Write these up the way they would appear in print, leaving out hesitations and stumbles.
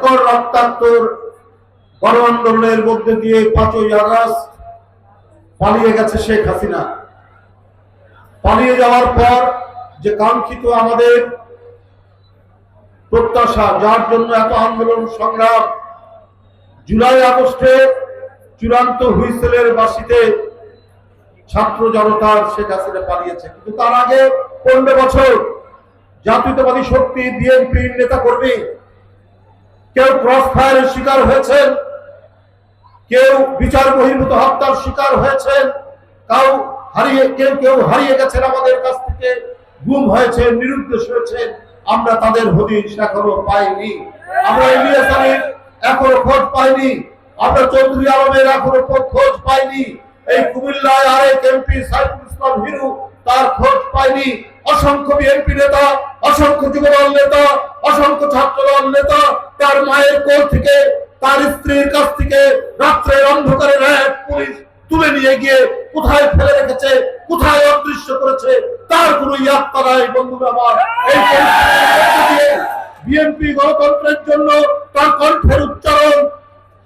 ভয়ঙ্কর রক্তাক্ত গণ আন্দোলনের মধ্যে দিয়ে 5ই আগস্ট পালিয়ে গেছে শেখ হাসিনা। পালিয়ে যাওয়ার পর যে কাঙ্ক্ষিত আমাদের প্রত্যাশা, যার জন্য এত আন্দোলন সংগ্রাম, জুলাই আগস্টে চূড়ান্ত হুইসেলের বাঁশিতে ছাত্র জনতার শেখ হাসিনা পালিয়েছে। কিন্তু তার আগে 15 বছর জাতীয়তাবাদী শক্তি বিএনপির নেতা কর্মী কেউ ক্রস ফায়ারের শিকার হয়েছেন, কেউ বিচার বহির্ভূত হত্যার শিকার হয়েছেন, কেউ হারিয়ে গেছেন আমাদের কাছ থেকে, গুম হয়েছেন, নিরুদ্দেশ হয়েছেন। আমরা তাদের হদিশ এখনো পাইনি। আমরা ইলিয়াস আলীর এখনো খোঁজ পাইনি। আমরা চৌধুরী আলমের এখনো খোঁজ পাইনি। এই কুমিল্লায় আরেক এমপি সাইফুল ইসলাম হিরু, তার খোঁজ পাইনি। অসংখ্য বিএনপি নেতা, অসংখ্য যুবদল নেতা, অসংখ্য ছাত্রদল নেতা তার মায়ের কোল থেকে, তার স্ত্রীর কাছ থেকে রাত্রের অন্ধকারে র্যাব পুলিশ তুলে নিয়ে গিয়ে কোথায় ফেলে রেখেছে, কোথায় অদৃশ্য করেছে, তার কোনো ইয়াত্তা নাই। বন্ধুরা আমার, এই বিএনপি গণতন্ত্রের জন্য তার কণ্ঠের উচ্চারণ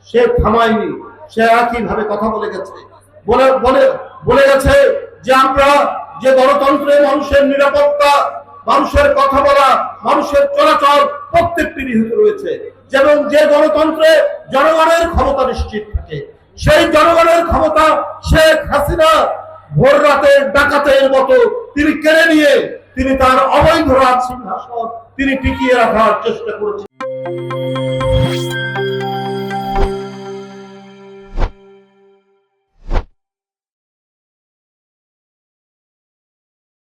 সে থামায়নি। সে একইভাবে কথা বলে গেছে, বলে গেছে যে আমরা যে গণতন্ত্রে মানুষের নিরাপত্তা, মানুষের কথা বলা, মানুষের চলাচল প্রত্যেকটি নিহিত রয়েছে, যেমন যে গণতন্ত্রে জনগণের ক্ষমতা নিশ্চিত থাকে, সেই জনগণের ক্ষমতা শেখ হাসিনা ভোর রাতের ডাকাতের মতো তিনি কেড়ে নিয়ে তিনি তার অবৈধ রাজ সিংহাসন তিনি টিকিয়ে রাখার চেষ্টা করেছেন।